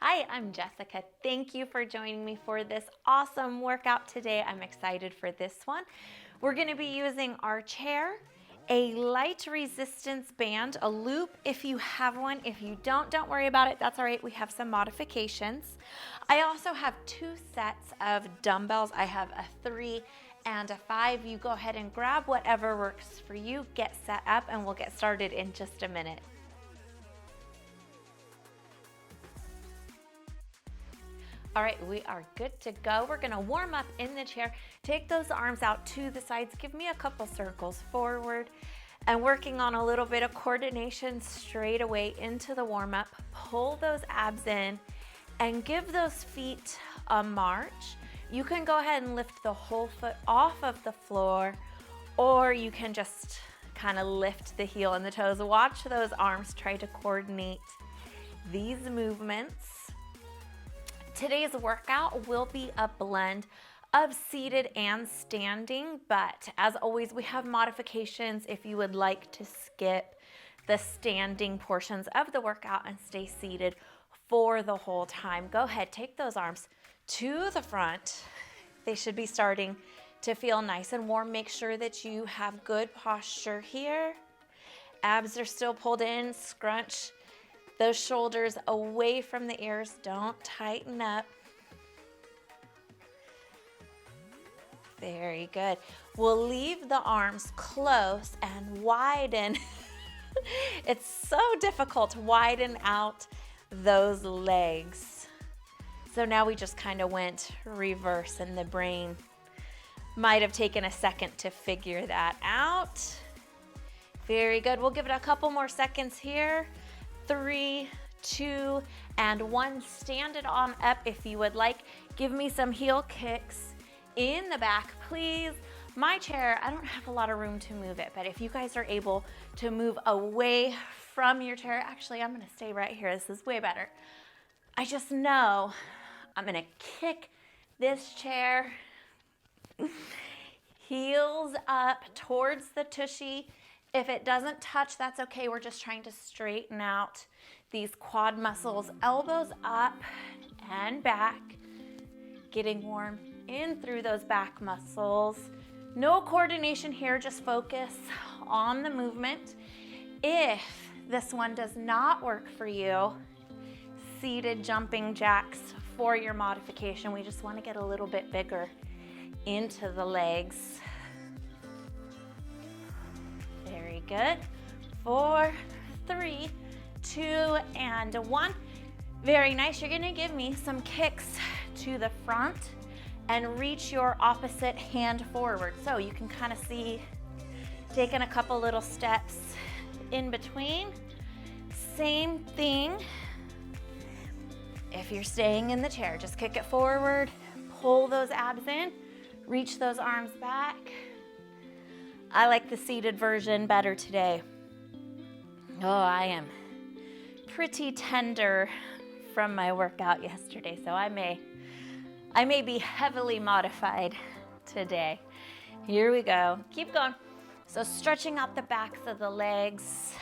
Hi, I'm Jessica. Thank you for joining me for this awesome workout today. I'm excited for this one. We're going to be using our chair, a light resistance band, a loop if you have one. If you don't worry about it. That's all right. We have some modifications. I also have 2 sets of dumbbells. I have a 3 and a 5. You go ahead and grab whatever works for you, get set up, and we'll get started in just a minute. All right, we are good to go. We're gonna warm up in the chair. Take those arms out to the sides. Give me a couple circles forward and working on a little bit of coordination straight away into the warm up. Pull those abs in and give those feet a march. You can go ahead and lift the whole foot off of the floor, or you can just kind of lift the heel and the toes. Watch those arms try to coordinate these movements. Today's workout will be a blend of seated and standing, but as always, we have modifications if you would like to skip the standing portions of the workout and stay seated for the whole time. Go ahead, take those arms to the front. They should be starting to feel nice and warm. Make sure that you have good posture here. Abs are still pulled in, scrunch those shoulders away from the ears. Don't tighten up. Very good. We'll leave the arms close and widen. It's so difficult to widen out those legs. So now we just kind of went reverse, and the brain might have taken a second to figure that out. Very good. We'll give it a couple more seconds here. 3, 2, and 1. Stand it on up if you would like. Give me some heel kicks in the back, please. My chair, I don't have a lot of room to move it, but if you guys are able to move away from your chair, actually, I'm gonna stay right here. This is way better. I just know I'm gonna kick this chair heels up towards the tushy. If it doesn't touch, that's okay. We're just trying to straighten out these quad muscles. Elbows up and back. Getting warm in through those back muscles. No coordination here, just focus on the movement. If this one does not work for you, seated jumping jacks for your modification. We just want to get a little bit bigger into the legs. Very good. 4, 3, 2, and 1. Very nice. You're gonna give me some kicks to the front and reach your opposite hand forward. So you can kind of see, taking a couple little steps in between. Same thing. If you're staying in the chair, just kick it forward, pull those abs in, reach those arms back. I like the seated version better today. Oh, I am pretty tender from my workout yesterday, so I may be heavily modified today. Here we go. Keep going. So stretching out the backs of the legs.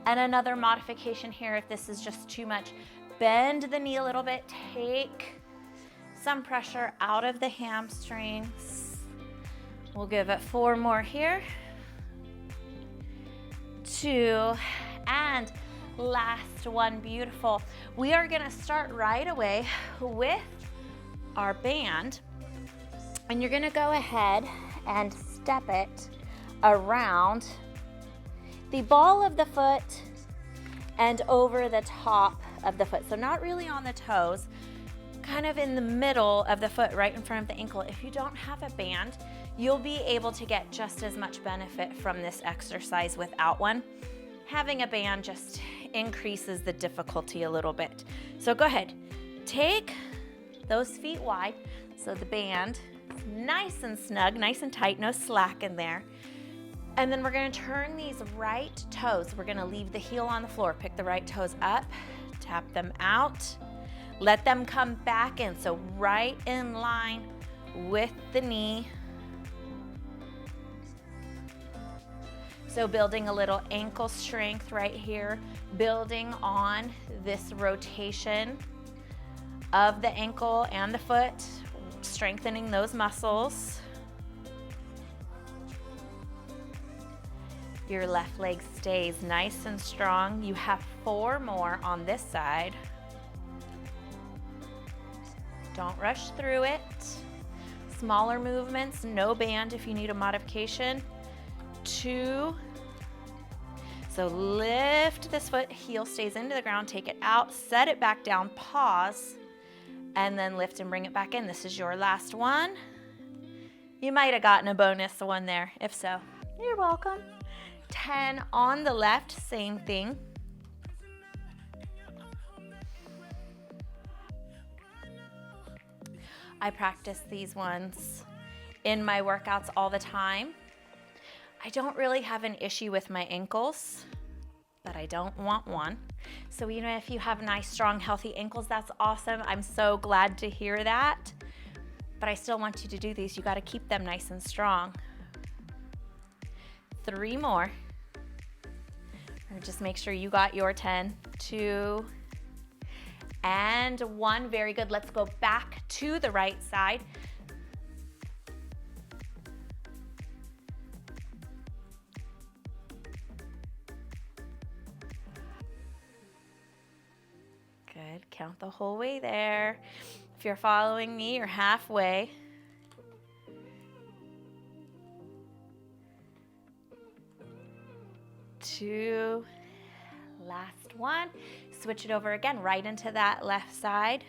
And another modification here, if this is just too much, bend the knee a little bit, take some pressure out of the hamstrings. We'll give it 4 more here. 2, and last one. Beautiful. We are gonna start right away with our band, and you're gonna go ahead and step it around the ball of the foot and over the top of the foot. So not really on the toes, kind of in the middle of the foot, right in front of the ankle. If you don't have a band, you'll be able to get just as much benefit from this exercise without one. Having a band just increases the difficulty a little bit. So go ahead, take those feet wide, so the band is nice and snug, nice and tight, no slack in there. And then we're gonna turn these right toes. We're gonna leave the heel on the floor, pick the right toes up, tap them out, let them come back in. So right in line with the knee. So building a little ankle strength right here, building on this rotation of the ankle and the foot, strengthening those muscles. Your left leg stays nice and strong. You have 4 more on this side. Don't rush through it. Smaller movements, no band if you need a modification. 2. So lift this foot, heel stays into the ground, take it out, set it back down, pause, and then lift and bring it back in. This is your last one. You might have gotten a bonus one there. If so, you're welcome. 10 on the left, same thing. I practice these ones in my workouts all the time. I don't really have an issue with my ankles, but I don't want one. So if you have nice, strong, healthy ankles, that's awesome. I'm so glad to hear that. But I still want you to do these. You got to keep them nice and strong. 3 more. Or just make sure you got your 10, 2, and 1. Very good. Let's go back to the right side. Good. Count the whole way there. If you're following me, you're halfway. 2, last one. Switch it over again, right into that left side.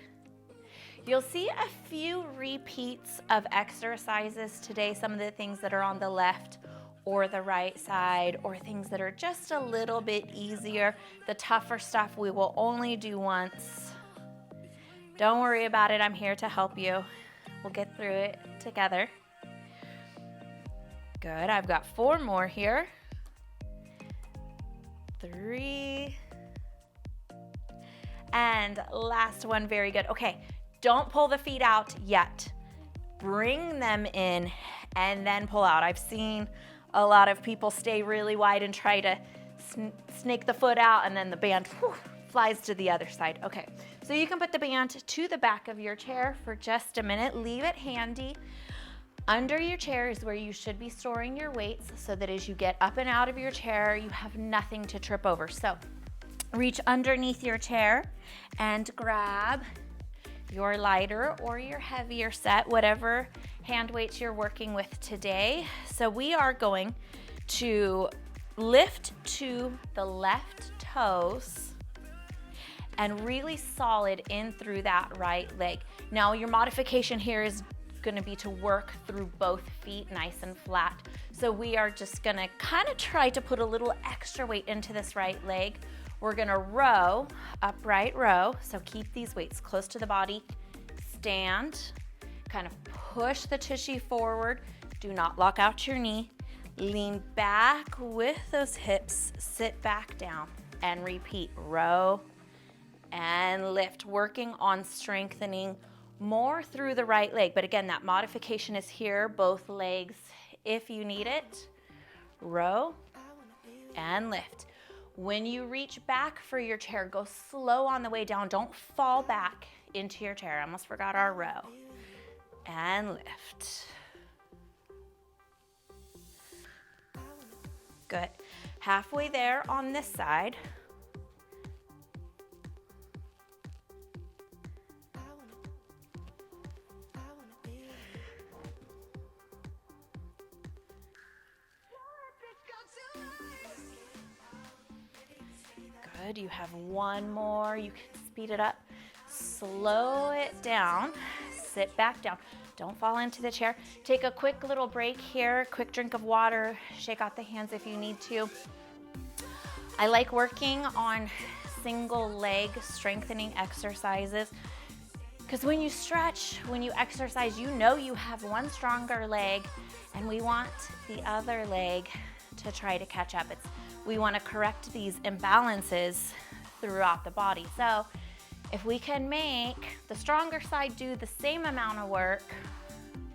You'll see a few repeats of exercises today, some of the things that are on the left or the right side, or things that are just a little bit easier. The tougher stuff we will only do once. Don't worry about it, I'm here to help you. We'll get through it together. Good, I've got 4 more here. 3, and last one. Very good. Okay, don't pull the feet out yet. Bring them in and then pull out. I've seen a lot of people stay really wide and try to snake the foot out, and then the band flies to the other side. Okay, so you can put the band to the back of your chair for just a minute. Leave it handy. Under your chair is where you should be storing your weights, so that as you get up and out of your chair, you have nothing to trip over. So reach underneath your chair and grab your lighter or your heavier set, whatever hand weights you're working with today. So we are going to lift to the left toes and really solid in through that right leg. Now your modification here is going to be to work through both feet nice and flat. So we are just going to kind of try to put a little extra weight into this right leg. We're going to row, upright row. So keep these weights close to the body. Stand, kind of push the tushy forward. Do not lock out your knee. Lean back with those hips. Sit back down and repeat. Row and lift, working on strengthening more through the right leg. But again, that modification is here, both legs if you need it. Row and lift. When you reach back for your chair, go slow on the way down. Don't fall back into your chair. I almost forgot our row. And lift. Good. Halfway there on this side. Good, you have 1 more. You can speed it up. Slow it down. Sit back down. Don't fall into the chair. Take a quick little break here, quick drink of water. Shake out the hands if you need to. I like working on single leg strengthening exercises because when you stretch, when you exercise, you know you have one stronger leg and we want the other leg to try to catch up. We want to correct these imbalances throughout the body. So if we can make the stronger side do the same amount of work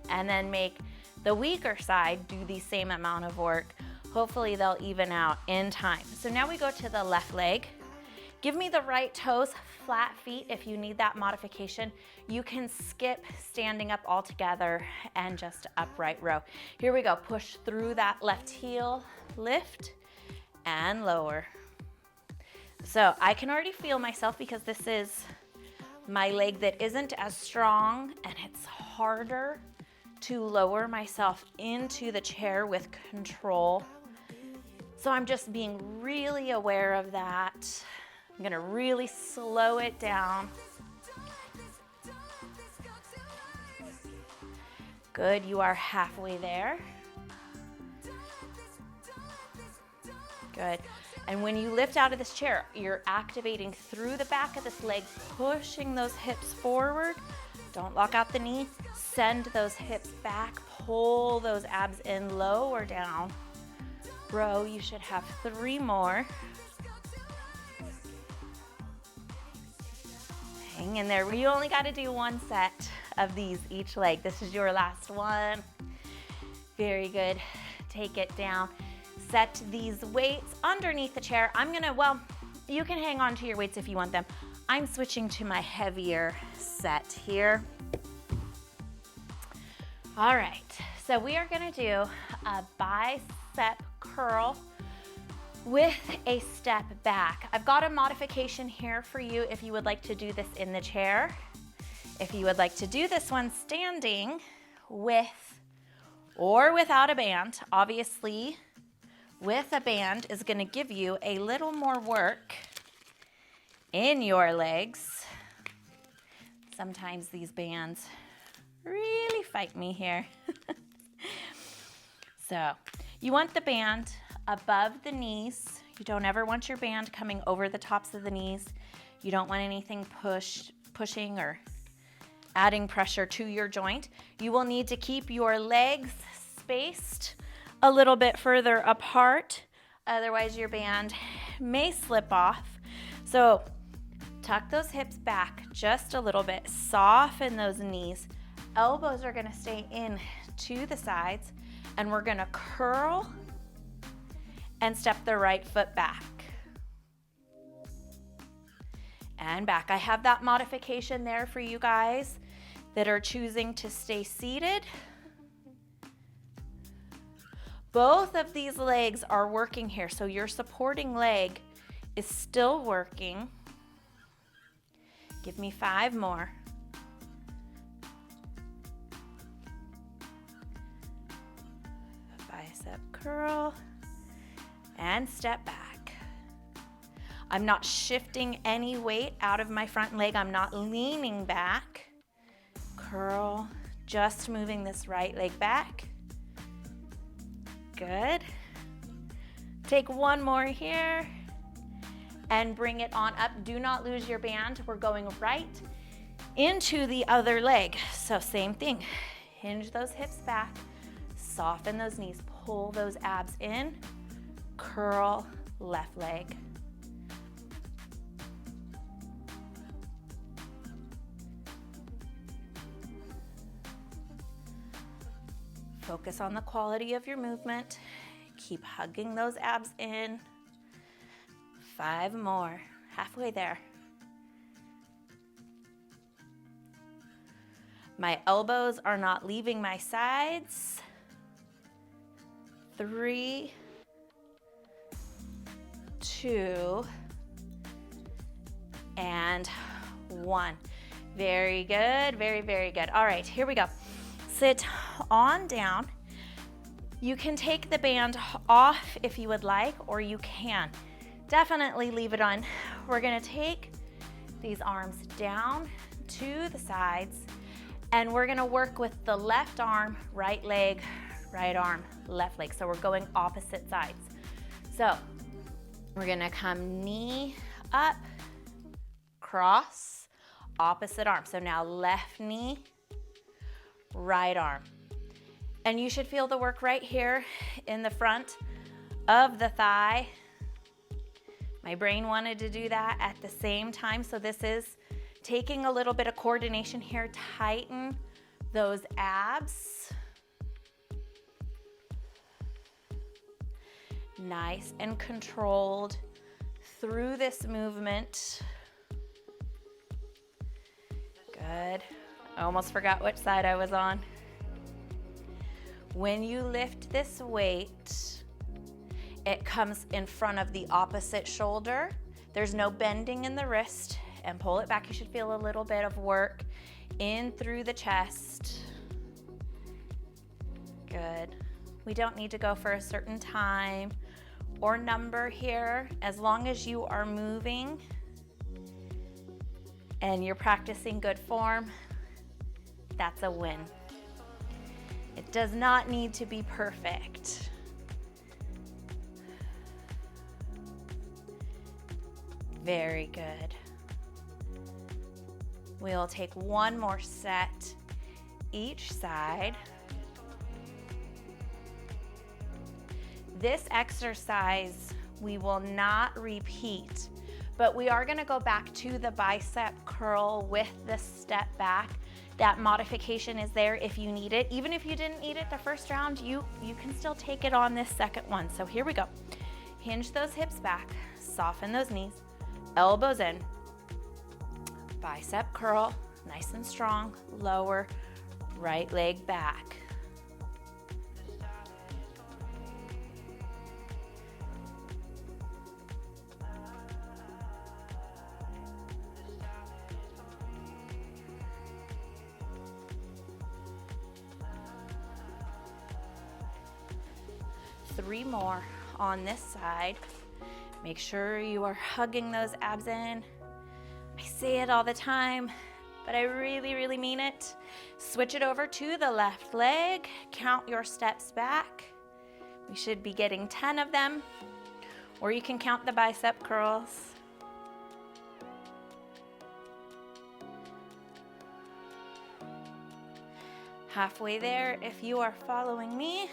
and then make the weaker side do the same amount of work, Hopefully they'll even out in time. So now we go to the left leg. Give me the right toes, flat feet. If you need that modification, you can skip standing up altogether and just upright row. Here we go, push through that left heel, lift and lower. So I can already feel myself because this is my leg that isn't as strong, and it's harder to lower myself into the chair with control. So I'm just being really aware of that. I'm gonna really slow it down. Good, you are halfway there. Good. And when you lift out of this chair, you're activating through the back of this leg, pushing those hips forward. Don't lock out the knee. Send those hips back, pull those abs in, lower down. Row, you should have 3 more. Hang in there. You only got to do 1 set of these each leg. This is your last one. Very good. Take it down. Set these weights underneath the chair. Well, you can hang on to your weights if you want them. I'm switching to my heavier set here. All right, so we are gonna do a bicep curl with a step back. I've got a modification here for you if you would like to do this in the chair. If you would like to do this one standing with or without a band, obviously with a band is gonna give you a little more work in your legs. Sometimes these bands really fight me here. So you want the band above the knees. You don't ever want your band coming over the tops of the knees. You don't want anything pushing or adding pressure to your joint. You will need to keep your legs spaced a little bit further apart. Otherwise your band may slip off. So tuck those hips back just a little bit. Soften those knees. Elbows are gonna stay in to the sides, and we're gonna curl and step the right foot back. And back. I have that modification there for you guys that are choosing to stay seated. Both of these legs are working here, so your supporting leg is still working. Give me 5 more. Bicep curl and step back. I'm not shifting any weight out of my front leg. I'm not leaning back. Curl, just moving this right leg back. Good. Take 1 more here and bring it on up. Do not lose your band. We're going right into the other leg. So same thing. Hinge those hips back, soften those knees, pull those abs in, curl left leg. Focus on the quality of your movement. Keep hugging those abs in. 5 more, halfway there. My elbows are not leaving my sides. 3, 2, and 1. Very good, very, very good. All right, here we go. Sit on down. You can take the band off if you would like, or you can definitely leave it on. We're gonna take these arms down to the sides, and we're gonna work with the left arm, right leg, right arm, left leg. So we're going opposite sides. So we're gonna come knee up, cross, opposite arm. So now left knee, right arm. And you should feel the work right here in the front of the thigh. My brain wanted to do that at the same time. So this is taking a little bit of coordination here. Tighten those abs. Nice and controlled through this movement. Good. I almost forgot which side I was on. When you lift this weight, it comes in front of the opposite shoulder. There's no bending in the wrist, and pull it back. You should feel a little bit of work in through the chest. Good. We don't need to go for a certain time or number here. As long as you are moving and you're practicing good form, that's a win. It does not need to be perfect. Very good. We'll take one more set each side. This exercise we will not repeat, but we are gonna go back to the bicep curl with the step back. That modification is there if you need it. Even if you didn't need it the first round, you can still take it on this second one. So here we go. Hinge those hips back, soften those knees, elbows in, bicep curl, nice and strong, lower, right leg back. Three more on this side. Make sure you are hugging those abs in. I say it all the time, but I really, really mean it. Switch it over to the left leg. Count your steps back. We should be getting 10 of them, or you can count the bicep curls. Halfway there if you are following me.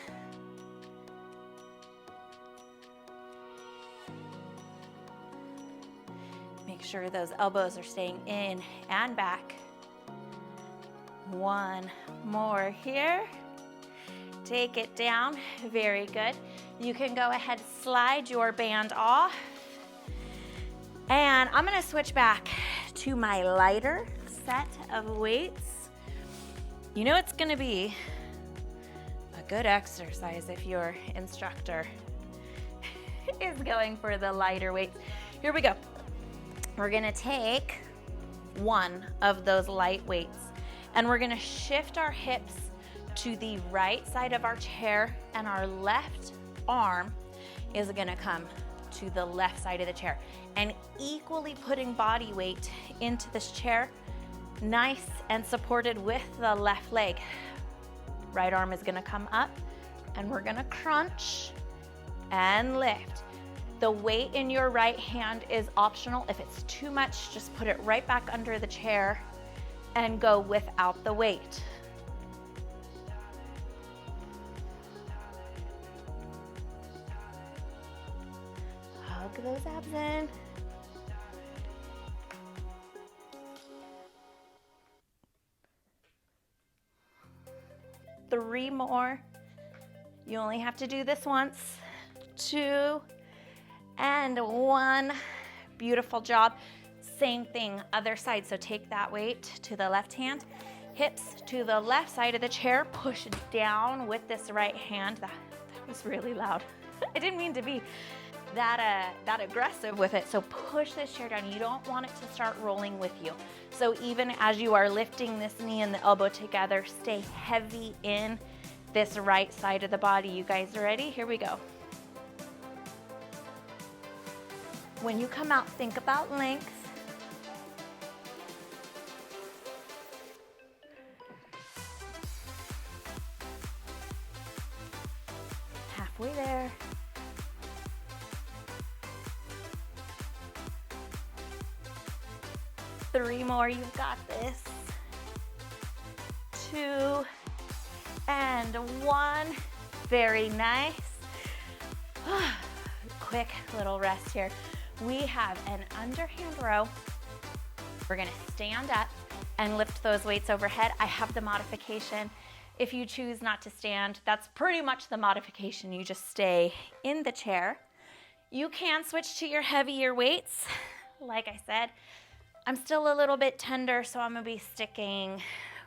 Make sure those elbows are staying in and back. One more here. Take it down. Very good. You can go ahead, slide your band off. And I'm gonna switch back to my lighter set of weights. You know it's gonna be a good exercise if your instructor is going for the lighter weights. Here we go. We're gonna take one of those light weights and we're gonna shift our hips to the right side of our chair, and our left arm is gonna come to the left side of the chair, and equally putting body weight into this chair, nice and supported with the left leg. Right arm is gonna come up and we're gonna crunch and lift. The weight in your right hand is optional. If it's too much, just put it right back under the chair and go without the weight. Hug those abs in. Three more. You only have to do this once. 2 and 1. Beautiful job. Same thing, other side. So take that weight to the left hand, hips to the left side of the chair, push down with this right hand. That was really loud. I didn't mean to be that aggressive with it. So push this chair down. You don't want it to start rolling with you. So even as you are lifting this knee and the elbow together, stay heavy in this right side of the body. You guys ready? Here we go. When you come out, think about length. Halfway there. Three more, you've got this. 2 and 1. Very nice. Quick little rest here. We have an underhand row. We're gonna stand up and lift those weights overhead. I have the modification If you choose not to stand, that's pretty much the modification. You just stay in the chair. You can switch to your heavier weights. Like I said, I'm still a little bit tender, so I'm gonna be sticking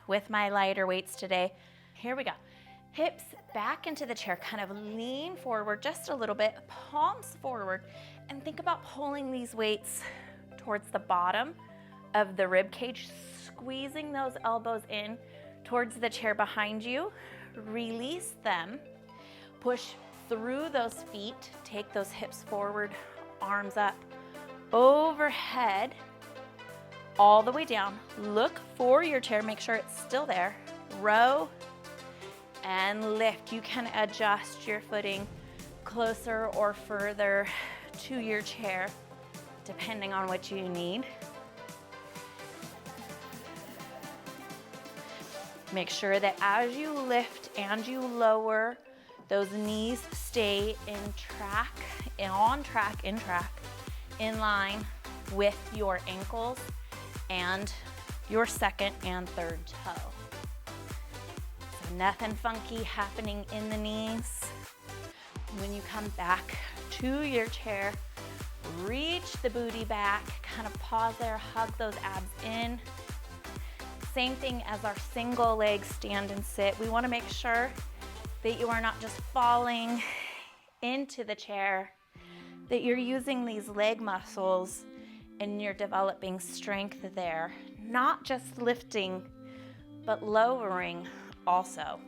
with my lighter weights today. Here we go. Hips back into the chair, kind of lean forward just a little bit, palms forward, and think about pulling these weights towards the bottom of the rib cage, squeezing those elbows in towards the chair behind you. Release them, push through those feet, take those hips forward, arms up, overhead, all the way down. Look for your chair, make sure it's still there. Row and lift. You can adjust your footing closer or further to your chair, depending on what you need. Make sure that as you lift and you lower, those knees stay on track, in line with your ankles and your second and third toe. So nothing funky happening in the knees. When you come back to your chair, reach the booty back, kind of pause there, hug those abs in. Same thing as our single leg stand and sit. We want to make sure that you are not just falling into the chair, that you're using these leg muscles and you're developing strength there. Not just lifting, but lowering also.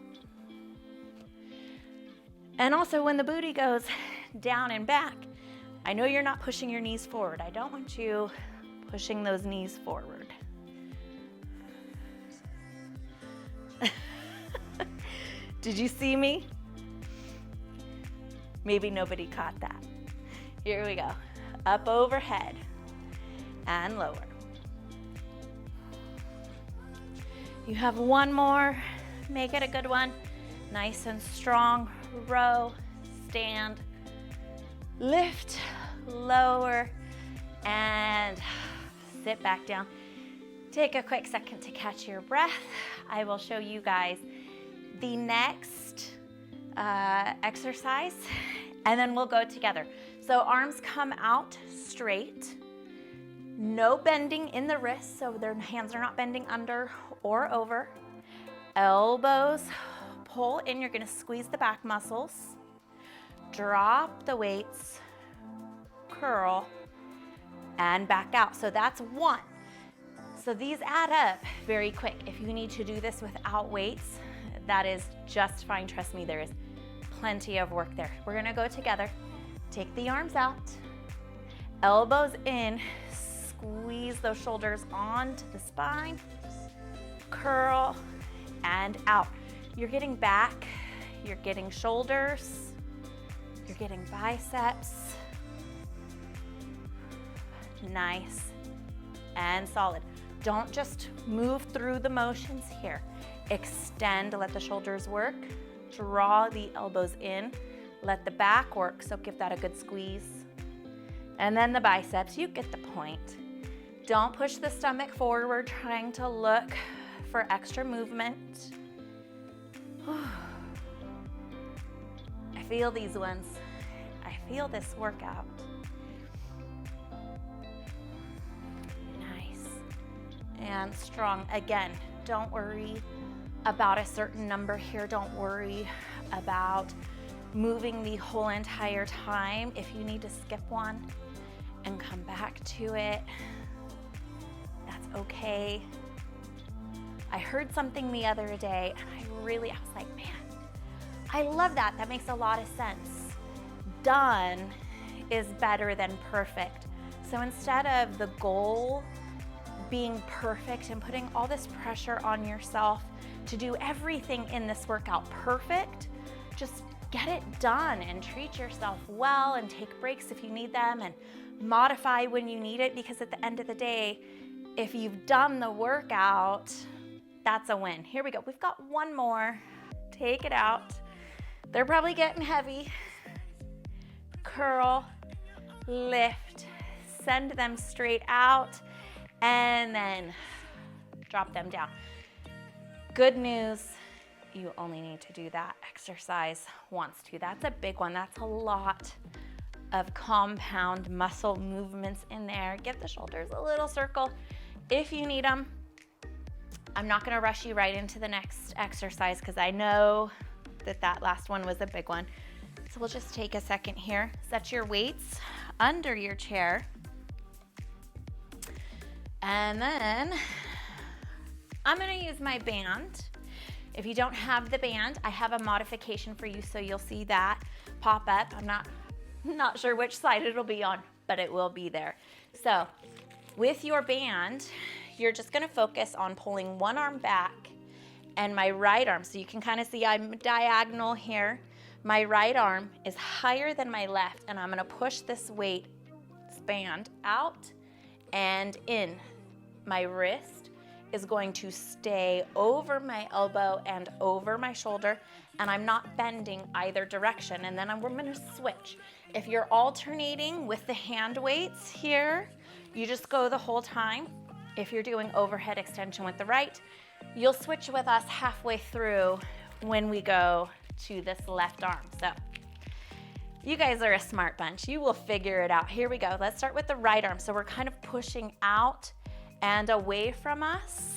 And also when the booty goes down and back, I know you're not pushing your knees forward. I don't want you pushing those knees forward. Did you see me? Maybe nobody caught that. Here we go. Up overhead and lower. You have one more. Make it a good one. Nice and strong. Row, stand, lift, lower, and sit back down. Take a quick second to catch your breath. I will show you guys the next exercise, and then we'll go together. So arms come out straight, no bending in the wrists, so their hands are not bending under or over. Elbows pull in, you're gonna squeeze the back muscles. Drop the weights, curl, and back out. So that's one. So these add up very quick. If you need to do this without weights, that is just fine. Trust me, there is plenty of work there. We're gonna go together. Take the arms out, elbows in, squeeze those shoulders onto the spine, curl, and out. You're getting back, you're getting shoulders, you're getting biceps. Nice and solid. Don't just move through the motions here. Extend, let the shoulders work. Draw the elbows in. Let the back work, so give that a good squeeze. And then the biceps, you get the point. Don't push the stomach forward, trying to look for extra movement. I feel these ones. I feel this workout. Nice and strong. Again, don't worry about a certain number here. Don't worry about moving the whole entire time. If you need to skip one and come back to it, that's okay. I heard something the other day and I was like, man, I love that. That makes a lot of sense. Done is better than perfect. So instead of the goal being perfect and putting all this pressure on yourself to do everything in this workout perfect, just get it done and treat yourself well and take breaks if you need them and modify when you need it, because at the end of the day, if you've done the workout, that's a win. Here we go. We've got one more. Take it out. They're probably getting heavy. Curl, lift, send them straight out, and then drop them down. Good news, you only need to do that exercise once too. That's a big one. That's a lot of compound muscle movements in there. Give the shoulders a little circle if you need them. I'm not gonna rush you right into the next exercise because I know that last one was a big one. So we'll just take a second here. Set your weights under your chair. And then I'm gonna use my band. If you don't have the band, I have a modification for you, so you'll see that pop up. I'm not sure which side it'll be on, but it will be there. So with your band, you're just gonna focus on pulling one arm back and my right arm, so you can kind of see I'm diagonal here. My right arm is higher than my left, and I'm gonna push this weight, this band, out and in. My wrist is going to stay over my elbow and over my shoulder, and I'm not bending either direction. And then we're gonna switch. If you're alternating with the hand weights here, you just go the whole time. If you're doing overhead extension with the right, you'll switch with us halfway through when we go to this left arm. So you guys are a smart bunch. You will figure it out. Here we go. Let's start with the right arm. So we're kind of pushing out and away from us.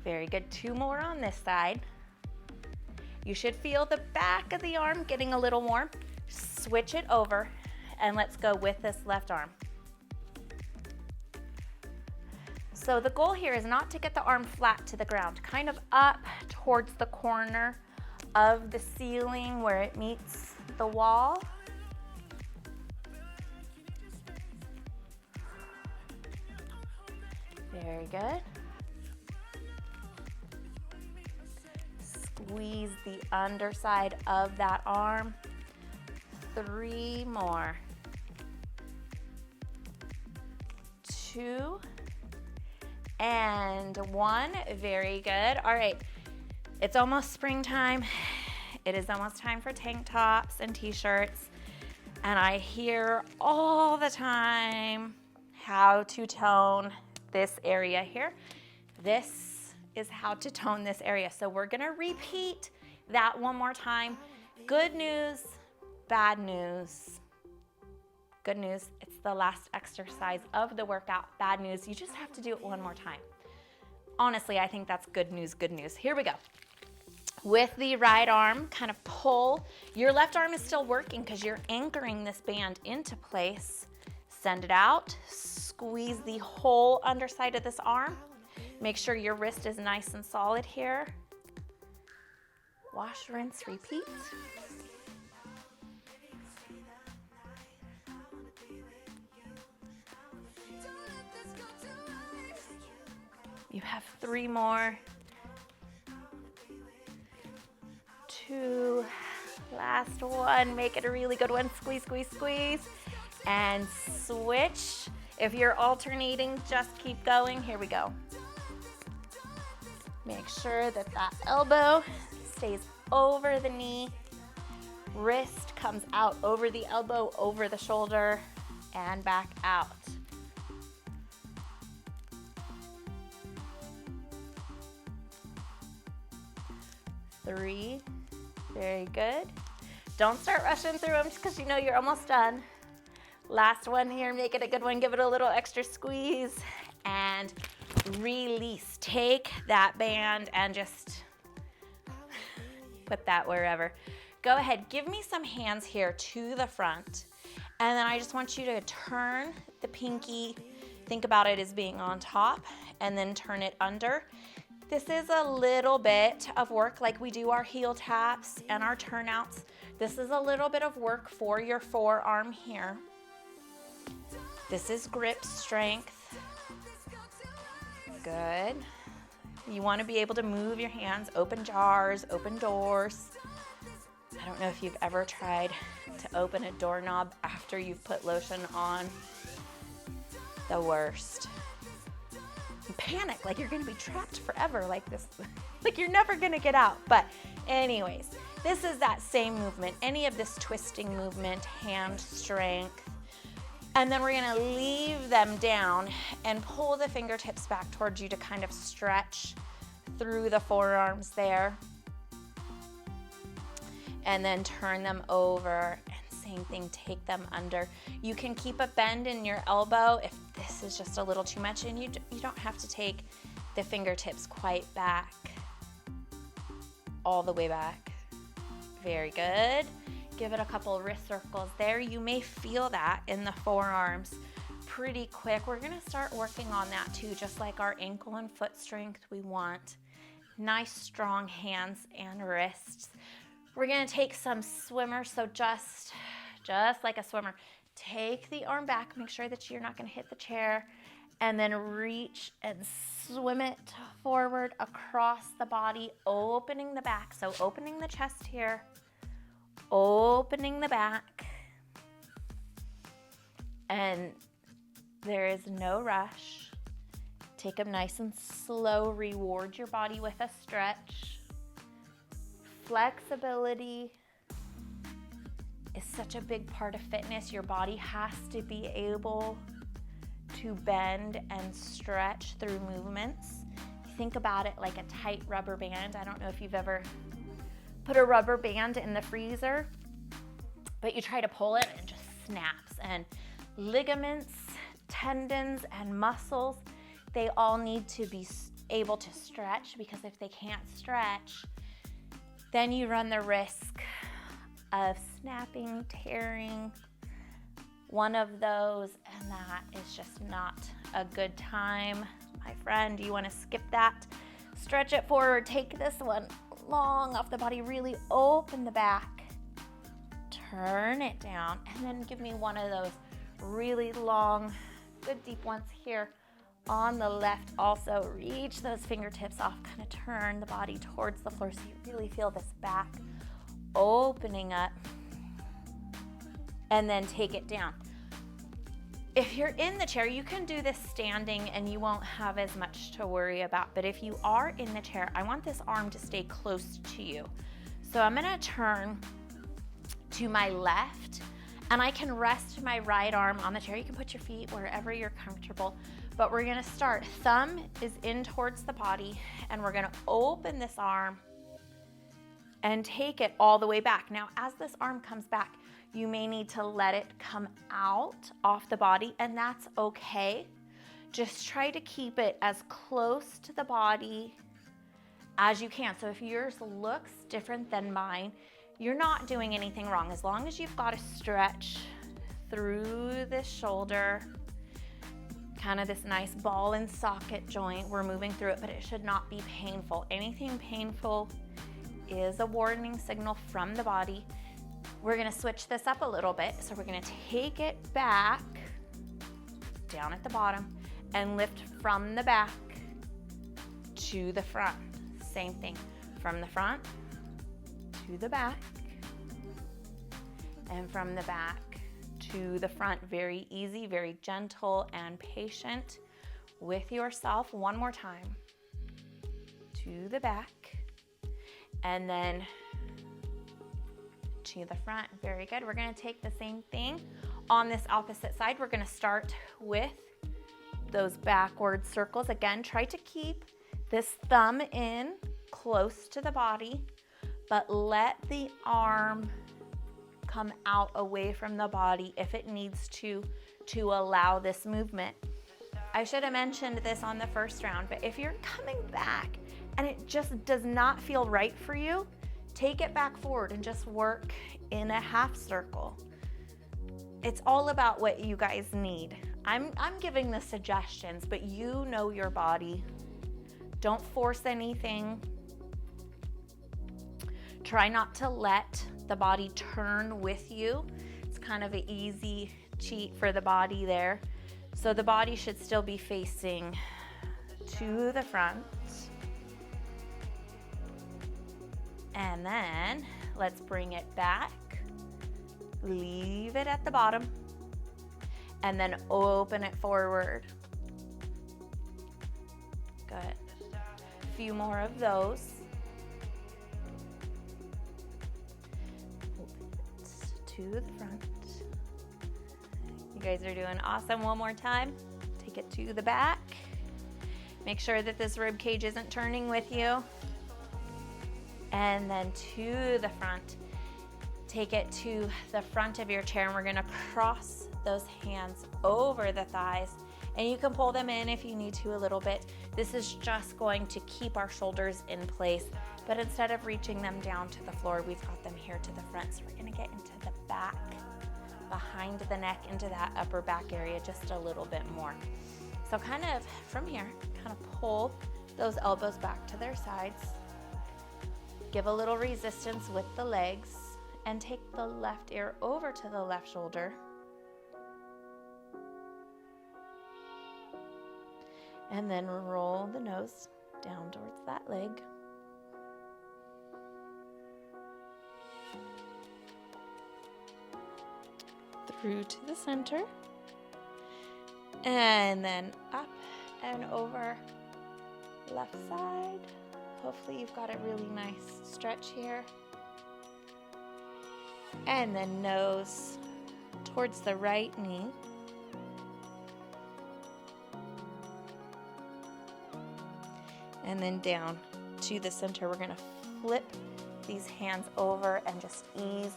Very good. 2 more on this side. You should feel the back of the arm getting a little warm. Switch it over and let's go with this left arm. So the goal here is not to get the arm flat to the ground, kind of up towards the corner of the ceiling where it meets the wall. Very good. Squeeze the underside of that arm. 3 more. 2 and 1. Very good. All right, it's almost springtime. It is almost time for tank tops and t-shirts. And I hear all the time how to tone this area here. This is how to tone this area. So we're gonna repeat that one more time. Good news, bad news. Good news, it's the last exercise of the workout. Bad news, you just have to do it one more time. Honestly, I think that's good news, good news. Here we go. With the right arm, kind of pull. Your left arm is still working because you're anchoring this band into place. Send it out, squeeze the whole underside of this arm. Make sure your wrist is nice and solid here. Wash, rinse, repeat. You have 3 more. 2, last one. Make it a really good one. Squeeze, squeeze, squeeze. And switch. If you're alternating, just keep going. Here we go. Make sure that that elbow stays over the knee. Wrist comes out over the elbow, over the shoulder, and back out. Three, very good. Don't start rushing through them because you know you're almost done. Last one here, make it a good one. Give it a little extra squeeze and release. Take that band and just put that wherever. Go ahead, give me some hands here to the front. And then I just want you to turn the pinky, think about it as being on top, and then turn it under. This is a little bit of work like we do our heel taps and our turnouts. This is a little bit of work for your forearm here. This is grip strength. Good. You want to be able to move your hands, open jars, open doors. I don't know if you've ever tried to open a doorknob after you've put lotion on. The worst. You panic like you're going to be trapped forever like this, like you're never going to get out. But Anyways, this is that same movement, any of this twisting movement, hand strength. And then we're gonna leave them down and pull the fingertips back towards you to kind of stretch through the forearms there. And then turn them over, and same thing, take them under. You can keep a bend in your elbow if this is just a little too much, and you don't have to take the fingertips quite back, all the way back. Very good. Give it a couple wrist circles there. You may feel that in the forearms pretty quick. We're gonna start working on that too, just like our ankle and foot strength. We want nice, strong hands and wrists. We're gonna take some swimmer, so just like a swimmer. Take the arm back, make sure that you're not gonna hit the chair, and then reach and swim it forward across the body, opening the back. So opening the chest here, opening the back, and there is no rush. Take them nice and slow, reward your body with a stretch. Flexibility is such a big part of fitness. Your body has to be able to bend and stretch through movements. Think about it like a tight rubber band. I don't know if you've ever put a rubber band in the freezer, but you try to pull it and it just snaps. And ligaments, tendons, and muscles, they all need to be able to stretch, because if they can't stretch, then you run the risk of snapping, tearing, one of those, and that is just not a good time. My friend, you want to skip that. Stretch it forward, take this one long off the body, really open the back, turn it down, and then give me one of those really long, good deep ones here on the left. Also reach those fingertips off, kind of turn the body towards the floor so you really feel this back opening up, and then take it down. If you're in the chair, you can do this standing and you won't have as much to worry about. But if you are in the chair, I want this arm to stay close to you. So I'm gonna turn to my left, and I can rest my right arm on the chair. You can put your feet wherever you're comfortable, but we're gonna start. Thumb is in towards the body, and we're gonna open this arm and take it all the way back. Now, as this arm comes back, you may need to let it come out off the body, and that's okay. Just try to keep it as close to the body as you can. So if yours looks different than mine, you're not doing anything wrong. As long as you've got a stretch through the shoulder, kind of this nice ball and socket joint, we're moving through it, but it should not be painful. Anything painful is a warning signal from the body. We're gonna switch this up a little bit. So we're gonna take it back, down at the bottom, and lift from the back to the front. Same thing, from the front to the back, and from the back to the front. Very easy, very gentle and patient with yourself. One more time. To the back, and then to the front. Very good. We're going to take the same thing on this opposite side. We're going to start with those backward circles. Again, try to keep this thumb in close to the body, but let the arm come out away from the body if it needs to allow this movement. I should have mentioned this on the first round, but if you're coming back and it just does not feel right for you, take it back forward and just work in a half circle. It's all about what you guys need. I'm giving the suggestions, but you know your body. Don't force anything. Try not to let the body turn with you. It's kind of an easy cheat for the body there. So the body should still be facing to the front. And then let's bring it back. Leave it at the bottom. And then open it forward. Good. A few more of those. to the front. You guys are doing awesome. One more time. Take it to the back. Make sure that this rib cage isn't turning with you. And then to the front. Take it to the front of your chair, and we're gonna cross those hands over the thighs. And you can pull them in if you need to a little bit. This is just going to keep our shoulders in place. But instead of reaching them down to the floor, we've got them here to the front. So we're gonna get into the back, behind the neck, into that upper back area just a little bit more. So kind of from here, kind of pull those elbows back to their sides. Give a little resistance with the legs and take the left ear over to the left shoulder. And then roll the nose down towards that leg. Through to the center. And then up and over left side. Hopefully you've got a really nice stretch here. And then nose towards the right knee. And then down to the center. We're gonna flip these hands over and just ease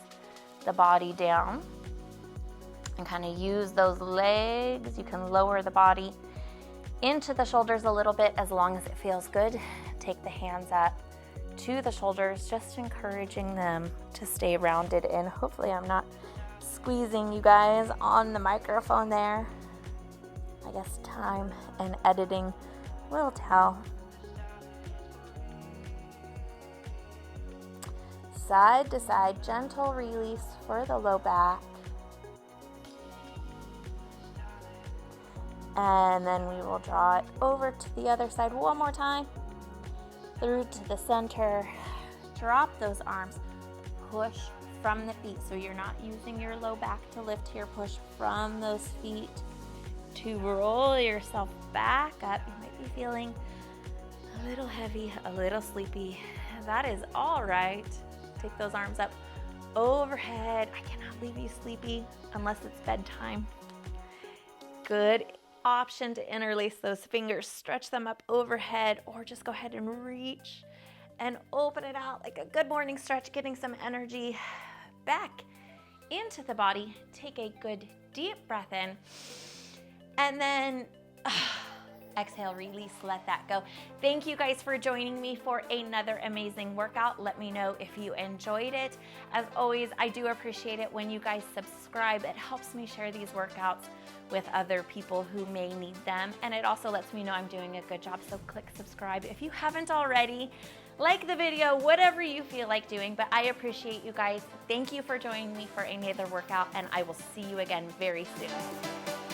the body down. And kind of use those legs. You can lower the body into the shoulders a little bit as long as it feels good. Take the hands up to the shoulders, just encouraging them to stay rounded in. Hopefully I'm not squeezing you guys on the microphone there. I guess time and editing will tell. Side to side, gentle release for the low back. And then we will draw it over to the other side one more time. Through to the center. Drop those arms. Push from the feet. So you're not using your low back to lift here. Push from those feet to roll yourself back up. You might be feeling a little heavy, a little sleepy. That is all right. Take those arms up overhead. I cannot leave you sleepy unless it's bedtime. Good option to interlace those fingers, stretch them up overhead, or just go ahead and reach and open it out like a good morning stretch, getting some energy back into the body. Take a good deep breath in, and then exhale, release, let that go. Thank you guys for joining me for another amazing workout. Let me know if you enjoyed it. As always, I do appreciate it when you guys subscribe. It helps me share these workouts with other people who may need them, and it also lets me know I'm doing a good job. So click subscribe if you haven't already. Like the video, whatever you feel like doing, but I appreciate you guys. Thank you for joining me for another workout, and I will see you again very soon.